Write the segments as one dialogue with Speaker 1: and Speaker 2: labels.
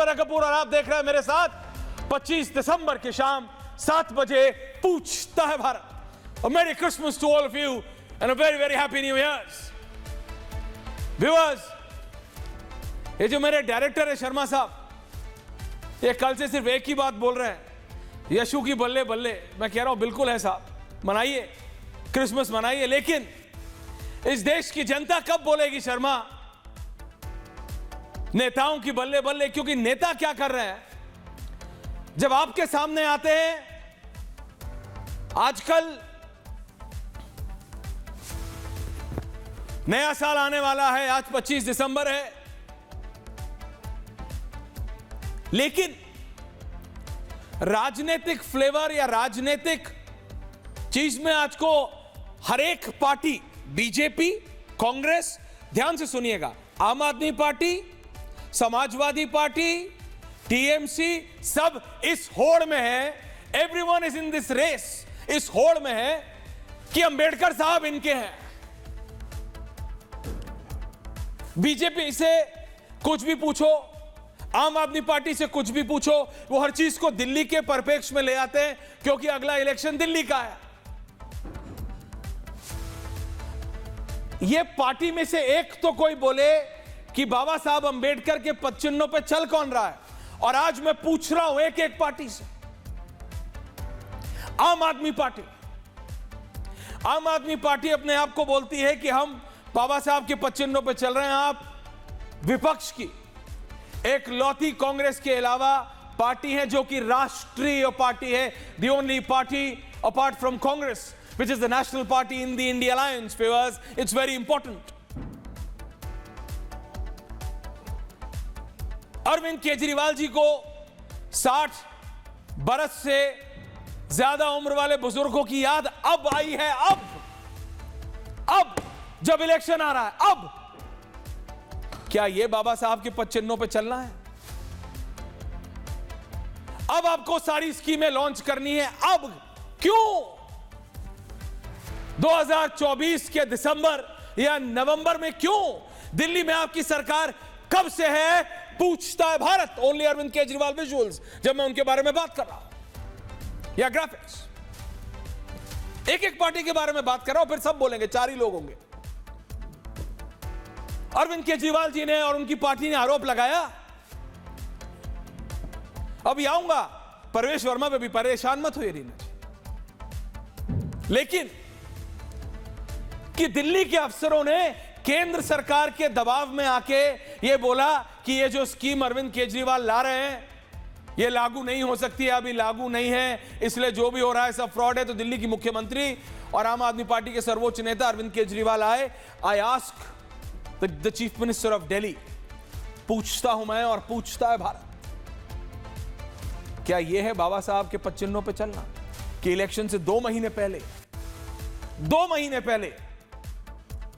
Speaker 1: श्वेता कपूर और आप देख रहे हैं मेरे साथ 25 दिसंबर की शाम 7 बजे पूछता है भारत। और merry Christmas to all of you and a very very happy new years. Viewers, ये जो मेरे डायरेक्टर है शर्मा साहब, ये कल से सिर्फ एक ही बात बोल रहे हैं, यशु की बल्ले बल्ले। मैं कह रहा हूं बिल्कुल है साहब, मनाइए, क्रिसमस मनाइए, लेकिन इस देश की जनता कब बोलेगी शर्मा नेताओं की बल्ले बल्ले? क्योंकि नेता क्या कर रहे हैं जब आपके सामने आते हैं। आजकल नया साल आने वाला है, आज 25 दिसंबर है, लेकिन राजनीतिक फ्लेवर या राजनीतिक चीज में आज को हर एक पार्टी, बीजेपी, कांग्रेस, ध्यान से सुनिएगा, आम आदमी पार्टी, समाजवादी पार्टी, टीएमसी, सब इस होड़ में है। Everyone is in this race, इस होड़ में है कि अंबेडकर साहब इनके हैं। बीजेपी से कुछ भी पूछो, आम आदमी पार्टी से कुछ भी पूछो, वो हर चीज को दिल्ली के परिप्रेक्ष्य में ले आते हैं, क्योंकि अगला इलेक्शन दिल्ली का है। ये पार्टी में से एक तो कोई बोले कि बाबा साहब अंबेडकर के पद चिन्हों पे चल कौन रहा है। और आज मैं पूछ रहा हूं एक एक पार्टी से, आम आदमी पार्टी, आम आदमी पार्टी अपने आप को बोलती है कि हम बाबा साहब के पद चिन्हों पे चल रहे हैं। आप विपक्ष की एक लौती कांग्रेस के अलावा पार्टी है जो कि राष्ट्रीय पार्टी है, the only party apart from Congress which is the national party in the India Alliance. Viewers, it's very important. Arvind Kejriwal ji को 60 बरस से ज्यादा उम्र वाले बुजुर्गों की याद अब आई है। अब जब इलेक्शन आ रहा है, अब क्या ये बाबा साहब के पद चिन्हों पे चलना है? अब आपको सारी स्कीमें लॉन्च करनी है। अब क्यों 2024 के दिसंबर या नवंबर में क्यों दिल्ली में आपकी सरकार कब से है? पूछता है भारत। ओनली अरविंद केजरीवाल विजुअल्स, जब मैं उनके बारे में बात कर रहा हूं, या ग्राफिक्स, एक एक पार्टी के बारे में बात कर रहा हूं, फिर सब बोलेंगे, 4 ही लोग होंगे। अरविंद केजरीवाल जी ने और उनकी पार्टी ने आरोप लगाया, अभी आऊंगा, परवेश वर्मा पे भी, परेशान मत होइए रीना जी, लेकिन कि दिल्ली के अफसरों ने केंद्र सरकार के दबाव में आके ये बोला कि ये जो स्कीम अरविंद केजरीवाल ला रहे हैं ये लागू नहीं हो सकती है, अभी लागू नहीं है, इसलिए जो भी हो रहा है सब फ्रॉड है। तो दिल्ली की मुख्यमंत्री और आम आदमी पार्टी के सर्वोच्च नेता अरविंद केजरीवाल आए। I ask the chief minister of Delhi, पूछता हूं मैं और पूछता है भारत, क्या यह है बाबा साहब के पद चिन्हों पर चलना? कि इलेक्शन से 2 महीने पहले, 2 महीने पहले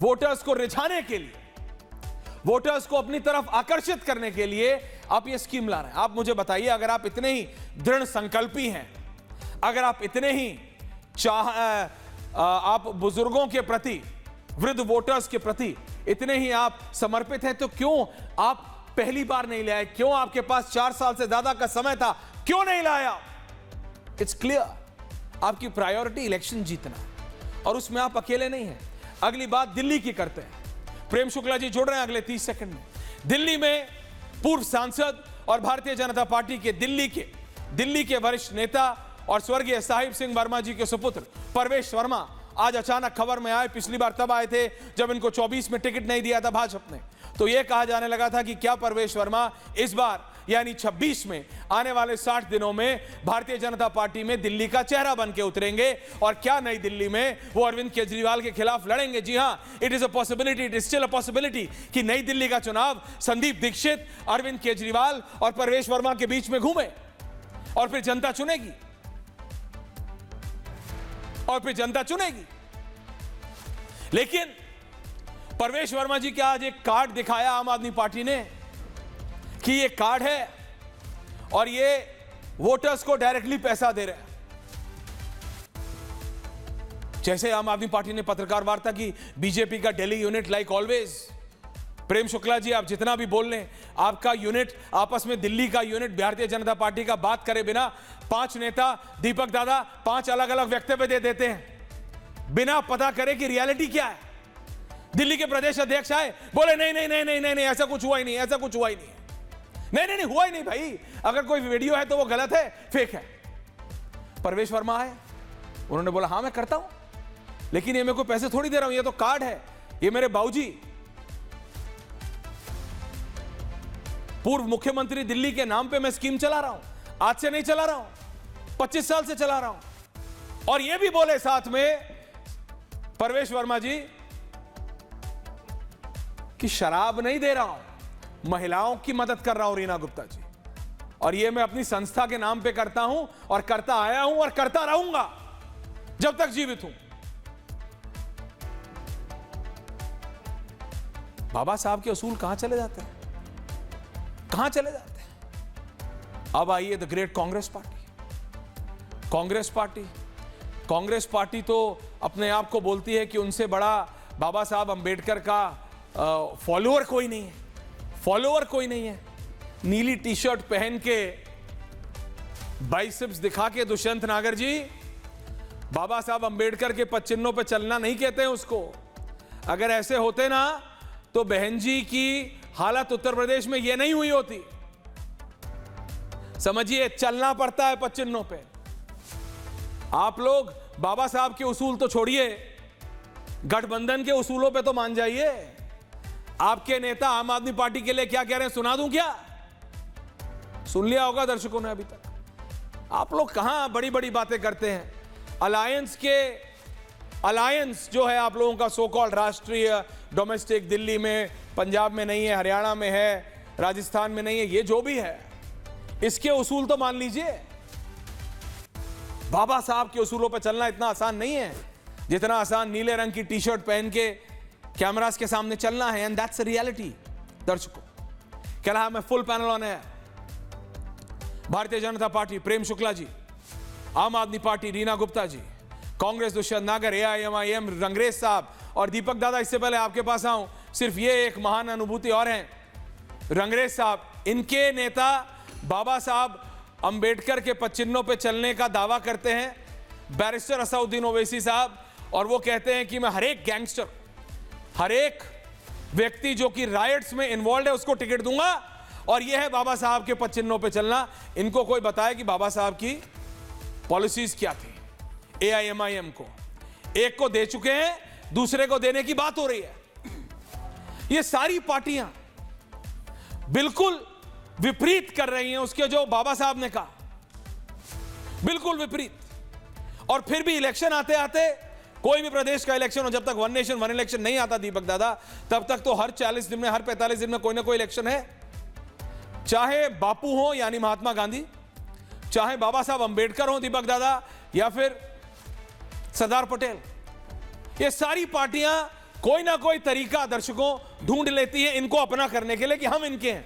Speaker 1: वोटर्स को रिझाने के लिए, वोटर्स को अपनी तरफ आकर्षित करने के लिए आप ये स्कीम ला रहे हैं। आप मुझे बताइए, अगर आप इतने ही दृढ़ संकल्पी हैं, अगर आप इतने ही आप बुजुर्गों के प्रति, वृद्ध वोटर्स के प्रति इतने ही आप समर्पित हैं, तो क्यों आप पहली बार नहीं लाए? क्यों आपके पास 4 साल से ज्यादा का समय था, क्यों नहीं लाया? इट्स क्लियर, आपकी प्रायोरिटी इलेक्शन जीतना है, और उसमें आप अकेले नहीं हैं। अगली बात दिल्ली की करते हैं। प्रेम शुक्ला जी जुड़ रहे हैं अगले 30 सेकंड में। दिल्ली में पूर्व सांसद और भारतीय जनता पार्टी के दिल्ली के वरिष्ठ नेता और स्वर्गीय साहिब सिंह वर्मा जी के सुपुत्र परवेश वर्मा आज अचानक खबर में आए। पिछली बार तब आए थे जब इनको 24 में टिकट नहीं दिया था भाजपा ने, तो यह कहा जाने लगा था कि क्या परवेश वर्मा इस बार यानी 26 में आने वाले 60 दिनों में भारतीय जनता पार्टी में दिल्ली का चेहरा बन के उतरेंगे, और क्या नई दिल्ली में वो अरविंद केजरीवाल के खिलाफ लड़ेंगे? जी हां, it is a possibility, it is still a possibility कि नई दिल्ली का चुनाव संदीप दीक्षित, अरविंद केजरीवाल और परवेश वर्मा के बीच में घूमे, और फिर जनता चुनेगी, और फिर जनता चुनेगी। लेकिन परवेश वर्मा जी का आज एक कार्ड दिखाया आम आदमी पार्टी ने कि ये कार्ड है और ये वोटर्स को डायरेक्टली पैसा दे रहे हैं। जैसे आम आदमी पार्टी ने पत्रकार वार्ता की, बीजेपी का Delhi unit like always, Prem Shukla ji, आप जितना भी बोल लें, आपका यूनिट आपस में, दिल्ली का यूनिट भारतीय जनता पार्टी का, बात करे बिना 5 नेता, दीपक दादा 5 अलग अलग वक्तव्य दे देते हैं बिना पता करे कि रियलिटी क्या है। दिल्ली के प्रदेश अध्यक्ष आए, बोले नहीं नहीं नहीं नहीं नहीं नहीं, ऐसा कुछ हुआ ही नहीं, ऐसा कुछ हुआ ही नहीं, नहीं नहीं नहीं हुआ ही नहीं। भाई अगर कोई वीडियो है तो वो गलत है, फेक है। परवेश वर्मा आए, उन्होंने बोला हाँ मैं करता हूं, लेकिन ये मैं कोई पैसे थोड़ी दे रहा हूं, ये तो कार्ड है, ये मेरे बाबूजी पूर्व मुख्यमंत्री दिल्ली के नाम पे मैं स्कीम चला रहा हूं, आज से नहीं चला रहा हूं, 25 साल से चला रहा हूं। और ये भी बोले साथ में परवेश वर्मा जी कि शराब नहीं दे रहा हूं, महिलाओं की मदद कर रहा हूं, रीना गुप्ता जी, और ये मैं अपनी संस्था के नाम पे करता हूं और करता आया हूं और करता रहूंगा जब तक जीवित हूं। बाबा साहब के असूल कहां चले जाते हैं, कहां चले जाते हैं। अब आइए the great Congress party. Congress party तो अपने आप को बोलती है कि उनसे बड़ा बाबा साहब अंबेडकर का फॉलोअर कोई नहीं है, फॉलोअर कोई नहीं है। नीली टी शर्ट पहन के, बाइसेप्स दिखा के दुष्यंत नागर जी, बाबा साहब अंबेडकर के पद चिन्हों पे चलना नहीं कहते हैं उसको। अगर ऐसे होते ना तो बहन जी की हालत उत्तर प्रदेश में ये नहीं हुई होती। समझिए, चलना पड़ता है पद चिन्हों पे। आप लोग बाबा साहब के उसूल तो छोड़िए, गठबंधन के उसूलों पे तो मान जाइए। आपके नेता आम आदमी पार्टी के लिए क्या कह रहे हैं सुना दूं क्या? सुन लिया होगा दर्शकों ने अभी तक। आप लोग कहां बड़ी बड़ी बातें करते हैं। अलायंस जो है आप लोगों का सो कॉल्ड राष्ट्रीय, डोमेस्टिक, दिल्ली में, पंजाब में नहीं है, हरियाणा में है, राजस्थान में नहीं है, ये जो भी है, इसके उसूल तो मान लीजिए। बाबा साहब के उसूलों पर चलना इतना आसान नहीं है जितना आसान नीले रंग की टी शर्ट पहन के कैमरास के सामने चलना है। And that's reality. दर्शकों, कह रहा मैं फुल पैनल ऑन है। भारतीय जनता पार्टी प्रेम शुक्ला जी, आम आदमी पार्टी रीना गुप्ता जी, कांग्रेस दुष्यंत नागर, AIMIM रंगरेज साहब और दीपक दादा। इससे पहले आपके पास आऊं, सिर्फ ये एक महान अनुभूति और है, रंगरेज साहब, इनके नेता बाबा साहब अंबेडकर के पद चिन्हों पे चलने का दावा करते हैं, बैरिस्टर असदुद्दीन ओवैसी साहब, और वो कहते हैं कि मैं हर एक गैंगस्टर, हर एक व्यक्ति जो कि राइट्स में इन्वॉल्व है उसको टिकट दूंगा, और यह है बाबा साहब के पद चिन्हों पे चलना। इनको कोई बताए कि बाबा साहब की पॉलिसीज क्या थी। AIMIM को एक को दे चुके हैं, दूसरे को देने की बात हो रही है। ये सारी पार्टियां बिल्कुल विपरीत कर रही हैं उसके जो बाबा साहब ने कहा, बिल्कुल विपरीत। और फिर भी इलेक्शन आते आते, कोई भी प्रदेश का इलेक्शन हो, जब तक वन नेशन वन इलेक्शन नहीं आता दीपक दादा, तब तक तो हर 40 दिन में, हर 45 दिन में कोई ना कोई इलेक्शन है। चाहे बापू हो यानी महात्मा गांधी, चाहे बाबा साहब अंबेडकर हो दीपक दादा, या फिर सरदार पटेल, ये सारी पार्टियां कोई ना कोई तरीका दर्शकों ढूंढ लेती हैं इनको अपना करने के लिए कि हम इनके हैं।